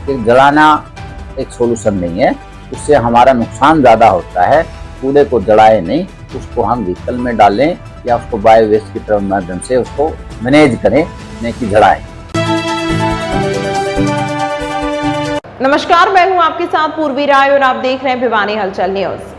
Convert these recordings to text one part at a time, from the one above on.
कि जलाना एक सोल्यूशन नहीं है, उससे हमारा नुकसान ज़्यादा होता है। कूड़े को जलाए नहीं, उसको हम व्हीकल में डालें या उसको बायो वेस्ट की तरह माध्यम से उसको मैनेज करें, न कि जलाएं। नमस्कार, मैं हूं आपके साथ पूर्वी राय और आप देख रहे हैं भिवानी हलचल न्यूज।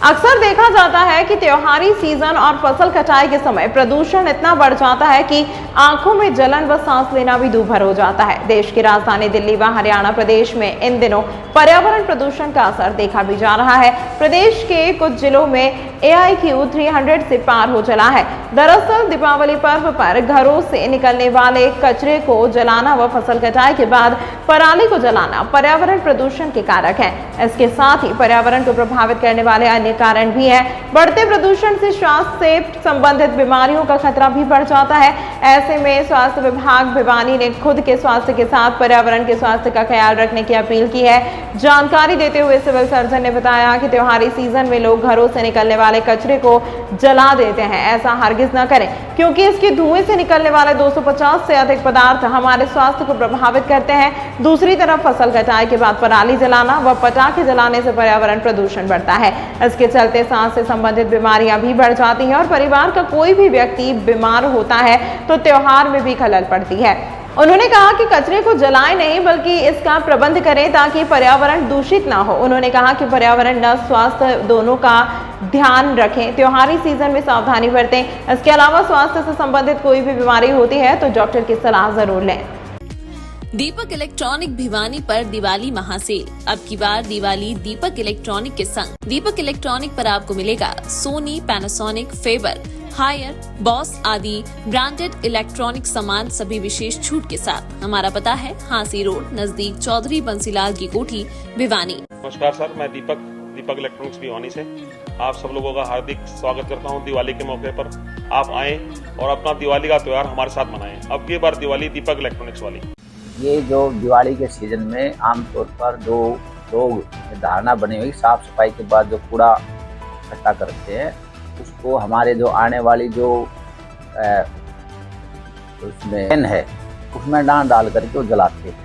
अक्सर देखा जाता है कि त्योहारी सीजन और फसल कटाई के समय प्रदूषण इतना बढ़ जाता है कि आंखों में जलन व सांस लेना भी दूभर हो जाता है। देश की राजधानी दिल्ली व हरियाणा प्रदेश में इन दिनों पर्यावरण प्रदूषण का असर देखा भी जा रहा है। प्रदेश के कुछ जिलों में AIQ 300 से पार हो चला है। दरअसल दीपावली पर्व पर घरों से निकलने वाले कचरे को जलाना व फसल कटाई के बाद पराली को जलाना पर्यावरण प्रदूषण के कारक है। इसके साथ ही पर्यावरण को प्रभावित करने वाले अन्य कारण भी है। बढ़ते प्रदूषण से स्वास्थ्य से संबंधित बीमारियों का खतरा भी बढ़ जाता है। ऐसे में स्वास्थ्य विभाग भिवानी ने खुद के स्वास्थ्य के साथ पर्यावरण के स्वास्थ्य का ख्याल रखने की अपील की है। जानकारी देते हुए सिविल सर्जन ने बताया कि त्योहारी सीजन में लोग घरों से निकलने वाले कचरे को जला देते हैं। ऐसा हरगिज न करें, क्योंकि इसके धुएं से निकलने वाले 250 से अधिक पदार्थ हमारे स्वास्थ्य को प्रभावित करते हैं। दूसरी तरफ फसल कटाई के बाद पराली जलाना व पटाखे जलाने से पर्यावरण प्रदूषण बढ़ता है। इसके चलते सांस से संबंधित बीमारियां भी बढ़ जाती हैं और परिवार का कोई भी व्यक्ति बीमार होता है तो त्योहार में भी खलल पड़ती है। उन्होंने कहा कि कचरे को जलाएं नहीं, बल्कि इसका प्रबंध करें ताकि पर्यावरण दूषित ना हो। उन्होंने कहा कि पर्यावरण न स्वास्थ्य दोनों का ध्यान रखें, त्योहारी सीजन में सावधानी बरतें। इसके अलावा स्वास्थ्य से संबंधित कोई भी बीमारी होती है तो डॉक्टर की सलाह जरूर लें। दीपक इलेक्ट्रॉनिक भिवानी पर दिवाली महासेल। अब की बार दिवाली दीपक इलेक्ट्रॉनिक के संग। दीपक इलेक्ट्रॉनिक पर आपको मिलेगा Sony, Panasonic, Faber, Haier, Bose आदि ब्रांडेड इलेक्ट्रॉनिक सामान सभी विशेष छूट के साथ। हमारा पता है हांसी रोड नजदीक चौधरी बंसीलाल की कोठी, भिवानी। नमस्कार सर, मैं दीपक इलेक्ट्रॉनिक्स भिवानी से आप सब लोगों का हार्दिक स्वागत करता हूं। दिवाली के मौके पर आप आएं और अपना दिवाली का त्योहार हमारे साथ मनाएं। अब की बार दिवाली दीपक इलेक्ट्रॉनिक्स वाली। ये जो दिवाली के सीजन में आमतौर पर जो लोग धारणा बनी हुई, साफ सफाई के बाद जो कूड़ा इकट्ठा करते हैं उसको हमारे जो आने वाली जो उसमें है उसमें डाल करके वो जलाते हैं,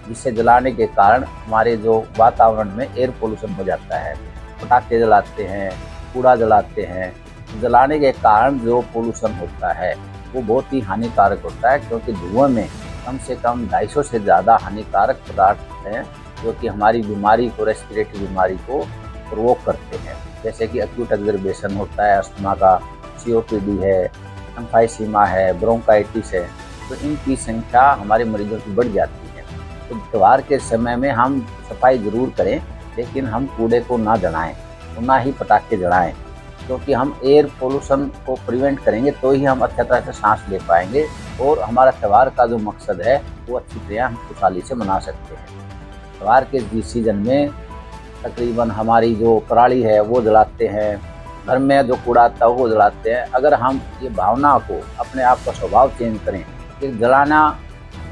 जिससे जलाने के कारण हमारे जो वातावरण में एयर पोल्यूशन हो जाता है। पटाखे जलाते हैं, कूड़ा जलाते हैं, जलाने के कारण जो पोल्यूशन होता है वो बहुत ही हानिकारक होता है, क्योंकि धुएं में कम से कम 250 से ज़्यादा हानिकारक पदार्थ हैं जो कि हमारी बीमारी को, रेस्पिरेटरी बीमारी को प्रोवोक करते हैं। जैसे कि एक्यूट एक्जर्बेशन होता है, अस्थमा का, COPD है, एम्फाइसीमा है, ब्रोंकाइटिस है, तो इनकी संख्या हमारे मरीजों की बढ़ जाती है। तो त्योहार के समय में हम सफाई ज़रूर करें, लेकिन हम कूड़े को ना जलाएँ और ना ही पटाखे जलाएँ, क्योंकि हम एयर पोल्यूशन को प्रिवेंट करेंगे तो ही हम अच्छी तरह से सांस ले पाएंगे और हमारा त्यौहार का जो मकसद है वो अच्छी तरह हम खुशहाली से मना सकते हैं। त्यौहार के इस सीजन में तकरीबन हमारी जो पराली है वो जलाते हैं, घर में जो कूड़ा आता है वो जलाते हैं। अगर हम ये भावना को, अपने आप का स्वभाव चेंज करें कि जलाना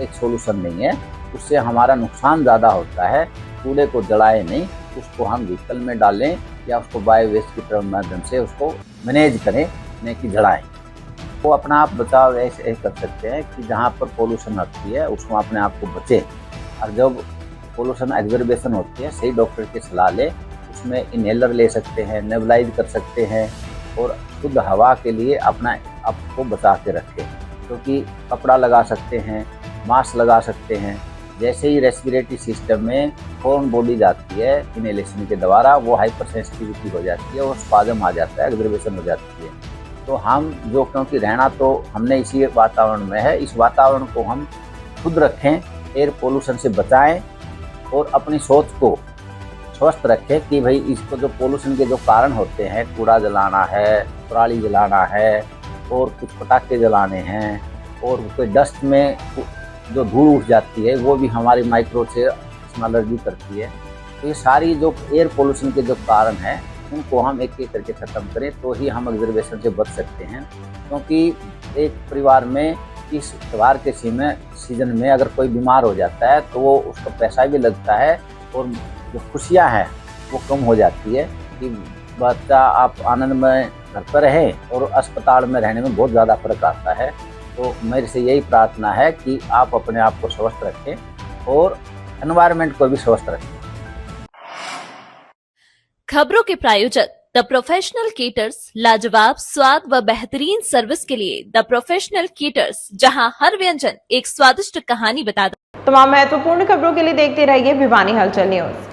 एक सोल्यूशन नहीं है, उससे हमारा नुकसान ज़्यादा होता है। कूड़े को जलाए नहीं, उसको हम व्हीकल में डालें या उसको बायो वेस्ट की तरह माध्यम से उसको मैनेज करें, न कि जलाएं। वो अपना आप बचाव ऐसे कर सकते हैं कि जहाँ पर पोल्यूशन होती है उसको अपने आप को बचें, और जब पोल्यूशन एक्जर्बेशन होती है सही डॉक्टर की सलाह लें। उसमें इनहेलर ले सकते हैं, नेबुलाइज कर सकते हैं और शुद्ध हवा के लिए अपना आपको बचा के रखें, क्योंकि कपड़ा लगा सकते हैं, मास्क लगा सकते हैं। जैसे ही रेस्पिरेटरी सिस्टम में फॉरेन बॉडी जाती है इनहेलेशन के द्वारा, वो हाइपर सेंसिटिविटी हो जाती है और स्पाज़म आ जाता है, एक्जर्बेशन हो जाती है। तो हम जो, क्योंकि रहना तो हमने इसी वातावरण में है, इस वातावरण को हम खुद रखें, एयर पोल्यूशन से बचाएं और अपनी सोच को स्वस्थ रखें कि भाई इसको जो पोल्यूशन के जो कारण होते हैं, कूड़ा जलाना है, पराली जलाना है और कुछ पटाखे जलाने हैं और कोई डस्ट में जो धूल उठ जाती है वो भी हमारी माइक्रो से एलर्जी करती है। तो ये सारी जो एयर पोल्यूशन के जो कारण हैं उनको हम एक एक करके ख़त्म करें तो ही हम एक्जर्बेशन से बच सकते हैं। क्योंकि एक परिवार में इस त्यौहार के सीजन में अगर कोई बीमार हो जाता है तो वो उसका पैसा भी लगता है और जो खुशियाँ हैं वो कम हो जाती है कि बच्चा आप आनंद में घर पर रहें और अस्पताल में रहने में बहुत ज़्यादा फ़र्क आता है। तो मेरे से यही प्रार्थना है कि आप अपने आप को स्वस्थ रखें और एनवायरनमेंट को भी स्वस्थ रखें। खबरों के प्रायोजक द प्रोफेशनल केटर्स, लाजवाब स्वाद व बेहतरीन सर्विस के लिए द प्रोफेशनल केटर्स, जहां हर व्यंजन एक स्वादिष्ट कहानी बताता। तमाम महत्वपूर्ण खबरों के लिए देखते रहिए भिवानी हलचल न्यूज।